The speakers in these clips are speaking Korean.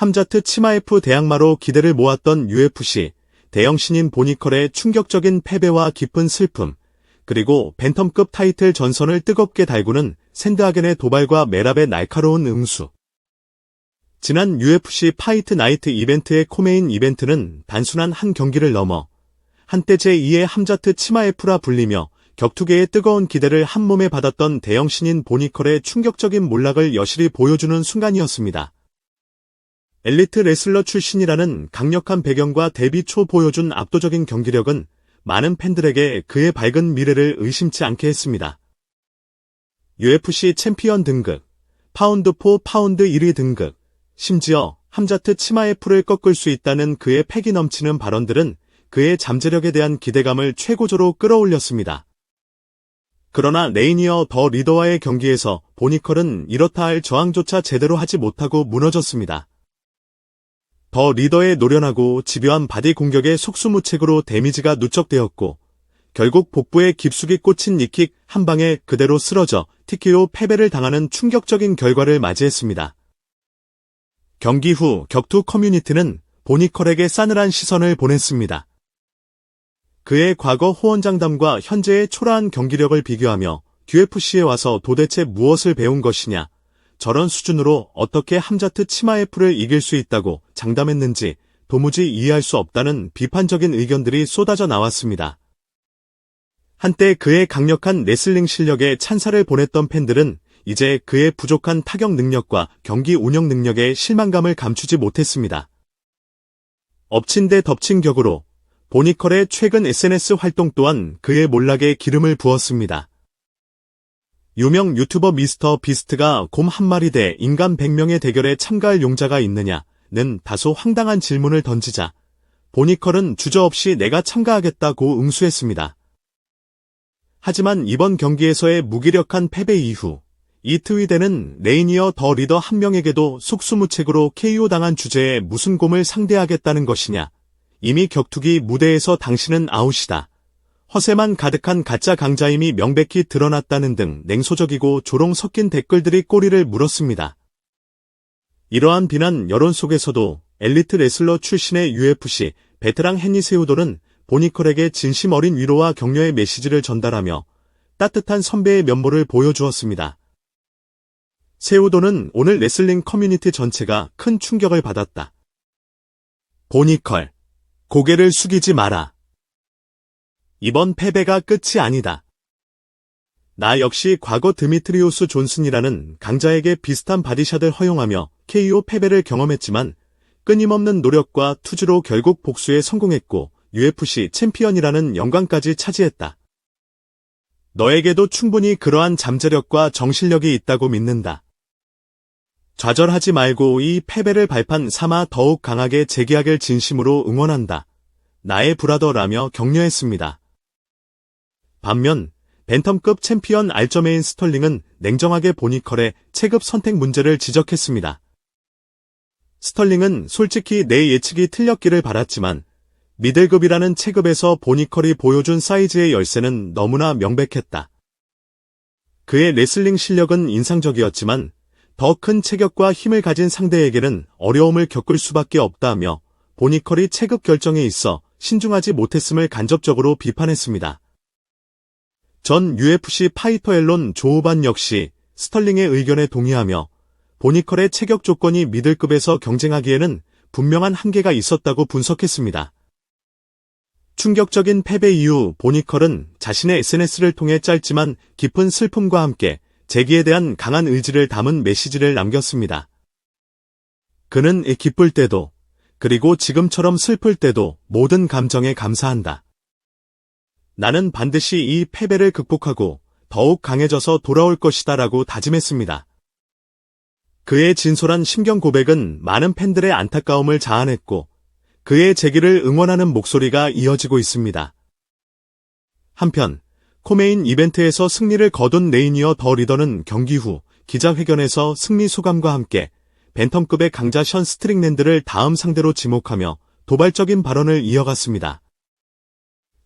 함자트 치마에프 대항마로 기대를 모았던 UFC, 대형 신인 보니컬의 충격적인 패배와 깊은 슬픔, 그리고 벤텀급 타이틀 전선을 뜨겁게 달구는 샌드하겐의 도발과 메랍의 날카로운 응수. 지난 UFC 파이트 나이트 이벤트의 코메인 이벤트는 단순한 한 경기를 넘어 한때 제2의 함자트 치마에프라 불리며 격투계의 뜨거운 기대를 한몸에 받았던 대형 신인 보니컬의 충격적인 몰락을 여실히 보여주는 순간이었습니다. 엘리트 레슬러 출신이라는 강력한 배경과 데뷔 초 보여준 압도적인 경기력은 많은 팬들에게 그의 밝은 미래를 의심치 않게 했습니다. UFC 챔피언 등급, 파운드 포 파운드 1위 등급, 심지어 함자트 치마에프를 꺾을 수 있다는 그의 패기 넘치는 발언들은 그의 잠재력에 대한 기대감을 최고조로 끌어올렸습니다. 그러나 레이니어 더 리더와의 경기에서 보니컬은 이렇다 할 저항조차 제대로 하지 못하고 무너졌습니다. 더 리더의 노련하고 집요한 바디 공격에 속수무책으로 데미지가 누적되었고 결국 복부에 깊숙이 꽂힌 니킥 한 방에 그대로 쓰러져 TKO 패배를 당하는 충격적인 결과를 맞이했습니다. 경기 후 격투 커뮤니티는 보니컬에게 싸늘한 시선을 보냈습니다. 그의 과거 호언장담과 현재의 초라한 경기력을 비교하며 UFC에 와서 도대체 무엇을 배운 것이냐, 저런 수준으로 어떻게 함자트 치마에프를 이길 수 있다고 장담했는지 도무지 이해할 수 없다는 비판적인 의견들이 쏟아져 나왔습니다. 한때 그의 강력한 레슬링 실력에 찬사를 보냈던 팬들은 이제 그의 부족한 타격 능력과 경기 운영 능력에 실망감을 감추지 못했습니다. 엎친 데 덮친 격으로 보니컬의 최근 SNS 활동 또한 그의 몰락에 기름을 부었습니다. 유명 유튜버 미스터 비스트가 곰 한 마리 대 인간 100명의 대결에 참가할 용자가 있느냐는 다소 황당한 질문을 던지자 보니컬은 주저없이 내가 참가하겠다고 응수했습니다. 하지만 이번 경기에서의 무기력한 패배 이후 이 트윗에는 레이니어 더 리더 한 명에게도 속수무책으로 KO 당한 주제에 무슨 곰을 상대하겠다는 것이냐, 이미 격투기 무대에서 당신은 아웃이다, 허세만 가득한 가짜 강자임이 명백히 드러났다는 등 냉소적이고 조롱 섞인 댓글들이 꼬리를 물었습니다. 이러한 비난 여론 속에서도 엘리트 레슬러 출신의 UFC 베테랑 헨리 세우도는 보니컬에게 진심 어린 위로와 격려의 메시지를 전달하며 따뜻한 선배의 면모를 보여주었습니다. 세우도는 오늘 레슬링 커뮤니티 전체가 큰 충격을 받았다. 보니컬, 고개를 숙이지 마라. 이번 패배가 끝이 아니다. 나 역시 과거 드미트리오스 존슨이라는 강자에게 비슷한 바디샷을 허용하며 KO 패배를 경험했지만 끊임없는 노력과 투지로 결국 복수에 성공했고 UFC 챔피언이라는 영광까지 차지했다. 너에게도 충분히 그러한 잠재력과 정신력이 있다고 믿는다. 좌절하지 말고 이 패배를 발판 삼아 더욱 강하게 재기하길 진심으로 응원한다. 나의 브라더라며 격려했습니다. 반면 벤텀급 챔피언 알저메인 스털링은 냉정하게 보니컬의 체급 선택 문제를 지적했습니다. 스털링은 솔직히 내 예측이 틀렸기를 바랐지만 미들급이라는 체급에서 보니컬이 보여준 사이즈의 열쇠는 너무나 명백했다. 그의 레슬링 실력은 인상적이었지만 더 큰 체격과 힘을 가진 상대에게는 어려움을 겪을 수밖에 없다며 보니컬이 체급 결정에 있어 신중하지 못했음을 간접적으로 비판했습니다. 전 UFC 파이터 앨런 조우반 역시 스털링의 의견에 동의하며 보니컬의 체격 조건이 미들급에서 경쟁하기에는 분명한 한계가 있었다고 분석했습니다. 충격적인 패배 이후 보니컬은 자신의 SNS를 통해 짧지만 깊은 슬픔과 함께 재기에 대한 강한 의지를 담은 메시지를 남겼습니다. 그는 기쁠 때도 그리고 지금처럼 슬플 때도 모든 감정에 감사한다. 나는 반드시 이 패배를 극복하고 더욱 강해져서 돌아올 것이다 라고 다짐했습니다. 그의 진솔한 심경 고백은 많은 팬들의 안타까움을 자아냈고 그의 재기를 응원하는 목소리가 이어지고 있습니다. 한편 코메인 이벤트에서 승리를 거둔 레이니어 더 리더는 경기 후 기자회견에서 승리 소감과 함께 벤텀급의 강자 션 스트릭랜드를 다음 상대로 지목하며 도발적인 발언을 이어갔습니다.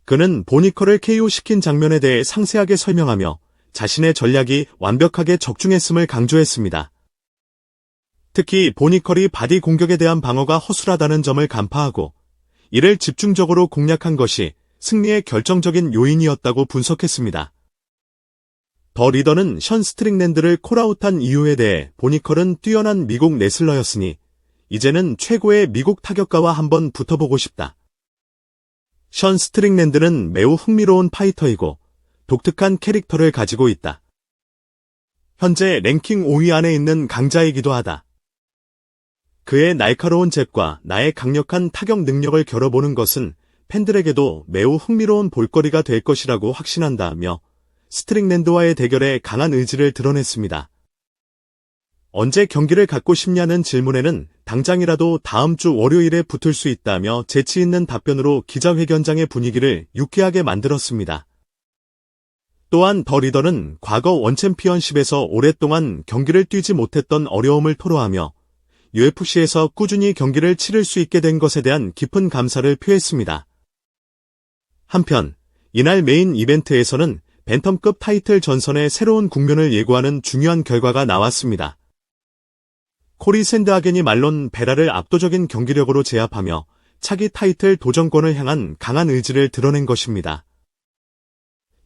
그는 보니컬을 KO시킨 장면에 대해 상세하게 설명하며 자신의 전략이 완벽하게 적중했음을 강조했습니다. 특히 보니컬이 바디 공격에 대한 방어가 허술하다는 점을 간파하고 이를 집중적으로 공략한 것이 승리의 결정적인 요인이었다고 분석했습니다. 더 리더는 션 스트릭랜드를 콜아웃한 이유에 대해 보니컬은 뛰어난 미국 레슬러였으니 이제는 최고의 미국 타격가와 한번 붙어보고 싶다. 션 스트릭랜드는 매우 흥미로운 파이터이고 독특한 캐릭터를 가지고 있다. 현재 랭킹 5위 안에 있는 강자이기도 하다. 그의 날카로운 잽과 나의 강력한 타격 능력을 겨뤄보는 것은 팬들에게도 매우 흥미로운 볼거리가 될 것이라고 확신한다며 스트릭랜드와의 대결에 강한 의지를 드러냈습니다. 언제 경기를 갖고 싶냐는 질문에는 당장이라도 다음 주 월요일에 붙을 수 있다며 재치 있는 답변으로 기자회견장의 분위기를 유쾌하게 만들었습니다. 또한 더 리더는 과거 원챔피언십에서 오랫동안 경기를 뛰지 못했던 어려움을 토로하며 UFC에서 꾸준히 경기를 치를 수 있게 된 것에 대한 깊은 감사를 표했습니다. 한편 이날 메인 이벤트에서는 벤텀급 타이틀 전선의 새로운 국면을 예고하는 중요한 결과가 나왔습니다. 코리 샌드하겐이 말론 베라를 압도적인 경기력으로 제압하며 차기 타이틀 도전권을 향한 강한 의지를 드러낸 것입니다.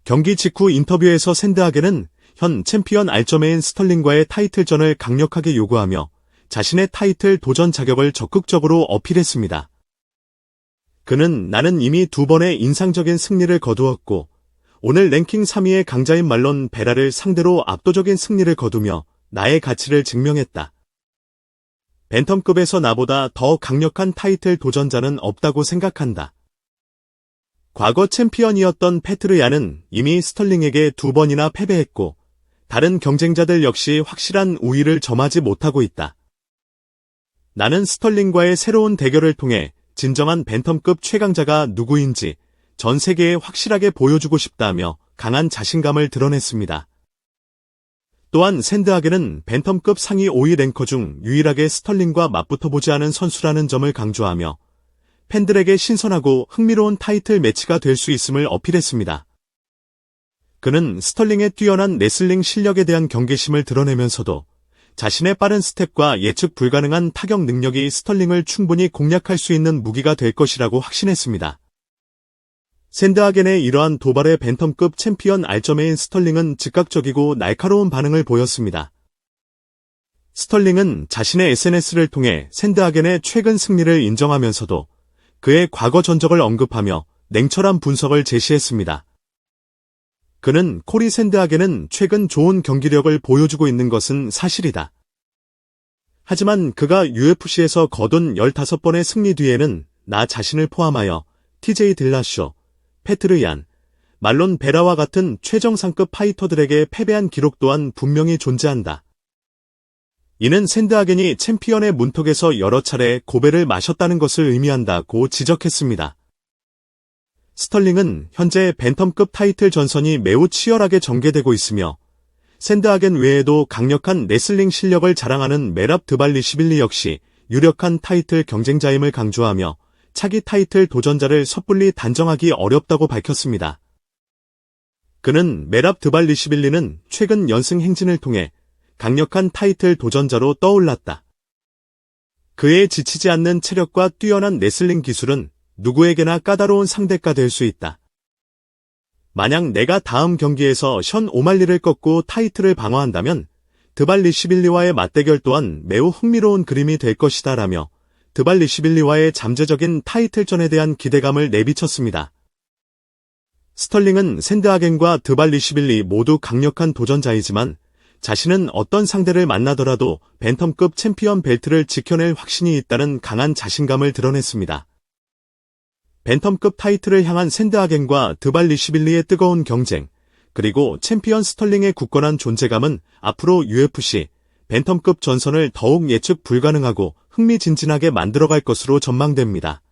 경기 직후 인터뷰에서 샌드하겐은 현 챔피언 알저메인 스털링과의 타이틀전을 강력하게 요구하며 자신의 타이틀 도전 자격을 적극적으로 어필했습니다. 그는 나는 이미 2번의 인상적인 승리를 거두었고 오늘 랭킹 3위의 강자인 말론 베라를 상대로 압도적인 승리를 거두며 나의 가치를 증명했다. 벤텀급에서 나보다 더 강력한 타이틀 도전자는 없다고 생각한다. 과거 챔피언이었던 패트르야는 이미 스털링에게 2번이나 패배했고 다른 경쟁자들 역시 확실한 우위를 점하지 못하고 있다. 나는 스털링과의 새로운 대결을 통해 진정한 벤텀급 최강자가 누구인지 전 세계에 확실하게 보여주고 싶다며 강한 자신감을 드러냈습니다. 또한 샌드하겐은 벤텀급 상위 5위 랭커 중 유일하게 스털링과 맞붙어보지 않은 선수라는 점을 강조하며 팬들에게 신선하고 흥미로운 타이틀 매치가 될 수 있음을 어필했습니다. 그는 스털링의 뛰어난 레슬링 실력에 대한 경계심을 드러내면서도 자신의 빠른 스텝과 예측 불가능한 타격 능력이 스털링을 충분히 공략할 수 있는 무기가 될 것이라고 확신했습니다. 샌드하겐의 이러한 도발에 벤텀급 챔피언 알저메인 스털링은 즉각적이고 날카로운 반응을 보였습니다. 스털링은 자신의 SNS를 통해 샌드하겐의 최근 승리를 인정하면서도 그의 과거 전적을 언급하며 냉철한 분석을 제시했습니다. 그는 코리 샌드하겐은 최근 좋은 경기력을 보여주고 있는 것은 사실이다. 하지만 그가 UFC에서 거둔 15번의 승리 뒤에는 나 자신을 포함하여 TJ 딜라쇼, 패트르얀, 말론 베라와 같은 최정상급 파이터들에게 패배한 기록 또한 분명히 존재한다. 이는 샌드하겐이 챔피언의 문턱에서 여러 차례 고배를 마셨다는 것을 의미한다고 지적했습니다. 스털링은 현재 벤텀급 타이틀 전선이 매우 치열하게 전개되고 있으며 샌드하겐 외에도 강력한 레슬링 실력을 자랑하는 메랍 드발리시빌리 역시 유력한 타이틀 경쟁자임을 강조하며 차기 타이틀 도전자를 섣불리 단정하기 어렵다고 밝혔습니다. 그는 메랍 드발리시빌리는 최근 연승 행진을 통해 강력한 타이틀 도전자로 떠올랐다. 그의 지치지 않는 체력과 뛰어난 레슬링 기술은 누구에게나 까다로운 상대가 될 수 있다. 만약 내가 다음 경기에서 션 오말리를 꺾고 타이틀을 방어한다면 드발리시빌리와의 맞대결 또한 매우 흥미로운 그림이 될 것이다 라며 드발리시빌리와의 잠재적인 타이틀전에 대한 기대감을 내비쳤습니다. 스털링은 샌드하겐과 드발리시빌리 모두 강력한 도전자이지만 자신은 어떤 상대를 만나더라도 벤텀급 챔피언 벨트를 지켜낼 확신이 있다는 강한 자신감을 드러냈습니다. 벤텀급 타이틀을 향한 샌드하겐과 드발리시빌리의 뜨거운 경쟁, 그리고 챔피언 스털링의 굳건한 존재감은 앞으로 UFC, 벤텀급 전선을 더욱 예측 불가능하고 흥미진진하게 만들어갈 것으로 전망됩니다.